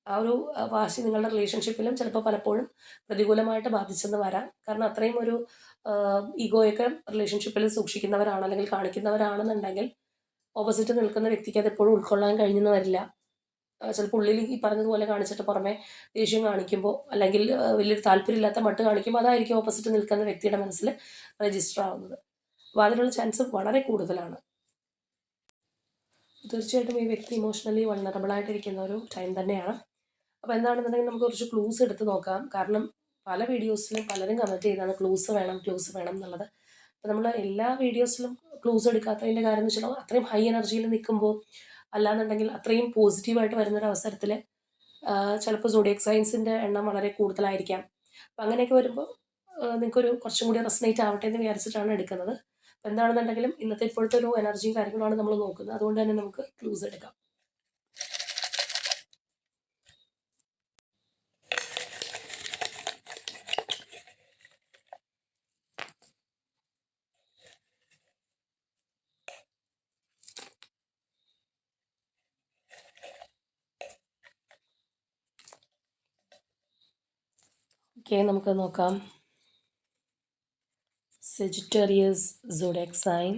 ആ ഒരു വാശി നിങ്ങളുടെ റിലേഷൻഷിപ്പിലും ചിലപ്പോൾ പലപ്പോഴും പ്രതികൂലമായിട്ട് ബാധിച്ചെന്ന് വരാം. കാരണം അത്രയും ഒരു ഈഗോയൊക്കെ റിലേഷൻഷിപ്പിൽ സൂക്ഷിക്കുന്നവരാണ് അല്ലെങ്കിൽ കാണിക്കുന്നവരാണെന്നുണ്ടെങ്കിൽ ഓപ്പോസിറ്റ് നിൽക്കുന്ന വ്യക്തിക്ക് അത് എപ്പോഴും ഉൾക്കൊള്ളാൻ കഴിഞ്ഞെന്ന് വരില്ല. ചിലപ്പോൾ ഉള്ളിൽ ഈ പറഞ്ഞതുപോലെ കാണിച്ചിട്ട് പുറമെ ദേഷ്യം കാണിക്കുമ്പോൾ, അല്ലെങ്കിൽ വലിയൊരു താല്പര്യമില്ലാത്ത മട്ട് കാണിക്കുമ്പോൾ അതായിരിക്കും ഓപ്പോസിറ്റ് നിൽക്കുന്ന വ്യക്തിയുടെ മനസ്സിൽ രജിസ്റ്റർ ആവുന്നത്. അപ്പോൾ അതിനുള്ള ചാൻസ് വളരെ കൂടുതലാണ്. തീർച്ചയായിട്ടും ഈ വ്യക്തി ഇമോഷണലി വൾണറബിളായിട്ടിരിക്കുന്ന ഒരു ടൈം തന്നെയാണ്. അപ്പോൾ എന്താണെന്നുണ്ടെങ്കിൽ നമുക്ക് കുറച്ച് ക്ലൂസ് എടുത്ത് നോക്കാം. കാരണം പല വീഡിയോസിലും പലരും കമൻറ്റ് ചെയ്താണ് ക്ലൂസ് വേണം ക്ലൂസ് വേണം എന്നുള്ളത്. അപ്പോൾ നമ്മൾ എല്ലാ വീഡിയോസിലും ക്ലൂസ് എടുക്കാത്തതിൻ്റെ കാര്യം എന്ന് വെച്ചാൽ അത്രയും ഹൈ എനർജിയിൽ നിൽക്കുമ്പോൾ, അല്ലാന്നുണ്ടെങ്കിൽ അത്രയും പോസിറ്റീവായിട്ട് വരുന്നൊരു അവസരത്തിൽ ചിലപ്പോൾ സോഡിയക് സയൻസിൻ്റെ എണ്ണം വളരെ കൂടുതലായിരിക്കാം. അപ്പം അങ്ങനെയൊക്കെ വരുമ്പോൾ നിങ്ങൾക്കൊരു കുറച്ചും കൂടി റെസനേറ്റ് ആവട്ടെ എന്ന് വിചാരിച്ചിട്ടാണ് എടുക്കുന്നത്. അപ്പോൾ എന്താണെന്നുണ്ടെങ്കിലും ഇന്നത്തെ ഇപ്പോഴത്തെ ഒരു എനർജിയും കാര്യങ്ങളാണ് നമ്മൾ നോക്കുന്നത്. അതുകൊണ്ട് തന്നെ നമുക്ക് ക്ലൂസ് എടുക്കാം. ഓക്കെ, നമുക്ക് നോക്കാം. സെജിറ്റേറിയസ് സോഡിയാക് സൈൻ,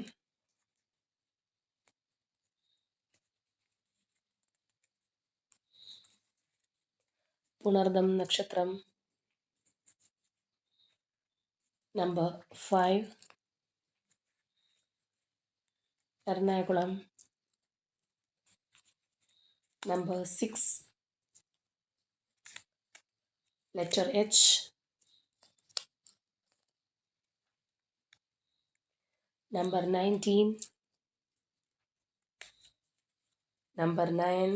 പുണർദം നക്ഷത്രം, number 5, Ernakulam, number 6, letter H, number 19, number 9,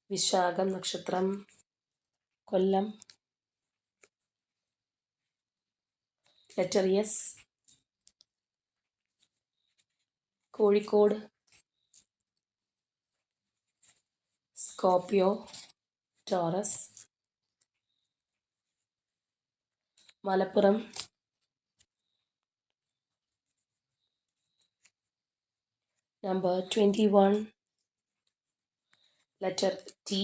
Vishakham നക്ഷത്രം, Kollam, letter S, Kozhikode, Scorpio, Taurus, Malappuram, number 21, letter T,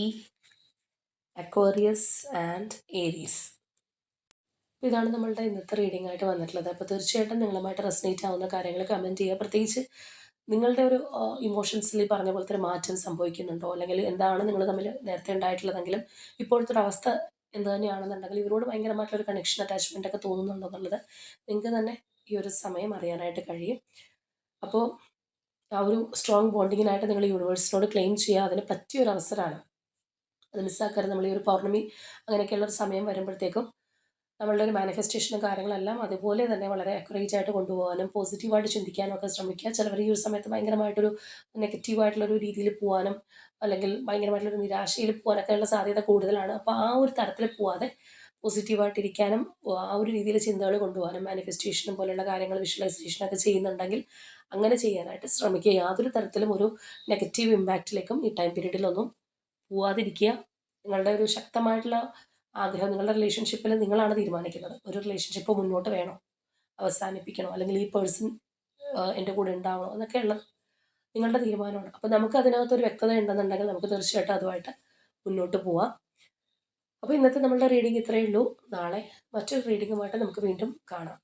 Aquarius and Aries. ഇതാണ് നമ്മളുടെ ഇന്നത്തെ റീഡിംഗ് ആയിട്ട് വന്നിട്ടുള്ളത്. അപ്പോൾ തീർച്ചയായിട്ടും നിങ്ങളുമായിട്ട് റെസനേറ്റ് ആവുന്ന കാര്യങ്ങൾ കമൻറ്റ് ചെയ്യുക. പ്രത്യേകിച്ച് നിങ്ങളുടെ ഒരു ഇമോഷൻസിൽ പറഞ്ഞ പോലത്തെ ഒരു മാറ്റം സംഭവിക്കുന്നുണ്ടോ, അല്ലെങ്കിൽ എന്താണ് നിങ്ങൾ തമ്മിൽ നേരത്തെ ഉണ്ടായിട്ടുള്ളതെങ്കിലും ഇപ്പോഴത്തെ ഒരു അവസ്ഥ എന്ത് തന്നെയാണെന്നുണ്ടെങ്കിൽ ഇവരോട് ഭയങ്കരമായിട്ടുള്ളൊരു കണക്ഷൻ അറ്റാച്ച്മെൻ്റ് ഒക്കെ തോന്നുന്നുണ്ടോ എന്നുള്ളത് നിങ്ങൾക്ക് തന്നെ ഈ ഒരു സമയം അറിയാനായിട്ട് കഴിയും. അപ്പോൾ ആ ഒരു സ്ട്രോങ് ബോണ്ടിങ്ങിനായിട്ട് നിങ്ങൾ യൂണിവേഴ്സിനോട് ക്ലെയിം ചെയ്യുക. അതിന് പറ്റിയൊരു അവസരമാണ്, അത് മിസ്സാക്കരുത്. നമ്മൾ ഈ ഒരു പൗർണമി അങ്ങനെയൊക്കെയുള്ളൊരു സമയം വരുമ്പോഴത്തേക്കും നമ്മളുടെ ഒരു മാനിഫെസ്റ്റേഷനും കാര്യങ്ങളെല്ലാം അതുപോലെ തന്നെ വളരെ അക്യുറേറ്റ് ആയിട്ട് കൊണ്ടുപോകാനും പോസിറ്റീവായിട്ട് ചിന്തിക്കാനും ഒക്കെ ശ്രമിക്കുക. ചിലവർ ഈ ഒരു സമയത്ത് ഭയങ്കരമായിട്ടൊരു നെഗറ്റീവായിട്ടുള്ളൊരു രീതിയിൽ പോകാനും അല്ലെങ്കിൽ ഭയങ്കരമായിട്ടുള്ളൊരു നിരാശയിൽ പോകാനൊക്കെയുള്ള സാധ്യത കൂടുതലാണ്. അപ്പോൾ ആ ഒരു തരത്തിൽ പോവാതെ പോസിറ്റീവായിട്ടിരിക്കാനും ആ ഒരു രീതിയിൽ ചിന്തകൾ കൊണ്ടുപോകാനും മാനിഫെസ്റ്റേഷനും പോലെയുള്ള കാര്യങ്ങൾ വിഷ്വലൈസേഷനൊക്കെ ചെയ്യുന്നുണ്ടെങ്കിൽ അങ്ങനെ ചെയ്യാനായിട്ട് ശ്രമിക്കുക. യാതൊരു തരത്തിലും ഒരു നെഗറ്റീവ് ഇമ്പാക്റ്റിലേക്കും ഈ ടൈം പീരീഡിലൊന്നും പോവാതിരിക്കുക. നിങ്ങളുടെ ഒരു ശക്തമായിട്ടുള്ള ആഗ്രഹം, നിങ്ങളുടെ റിലേഷൻഷിപ്പിൽ നിങ്ങളാണ് തീരുമാനിക്കുന്നത്. ഒരു റിലേഷൻഷിപ്പ് മുന്നോട്ട് വേണോ, അവസാനിപ്പിക്കണോ, അല്ലെങ്കിൽ ഈ പേഴ്സൺ എൻ്റെ കൂടെ ഉണ്ടാവണോ എന്നൊക്കെയുള്ളത് നിങ്ങളുടെ തീരുമാനമാണ്. അപ്പോൾ നമുക്ക് അതിനകത്തൊരു വ്യക്തത ഉണ്ടെന്നുണ്ടെങ്കിൽ നമുക്ക് തീർച്ചയായിട്ടും അതുമായിട്ട് മുന്നോട്ട് പോവാം. അപ്പോൾ ഇന്നത്തെ നമ്മളുടെ റീഡിംഗ് ഇത്രയേ ഉള്ളൂ. നാളെ മറ്റൊരു റീഡിങ്ങുമായിട്ട് നമുക്ക് വീണ്ടും കാണാം.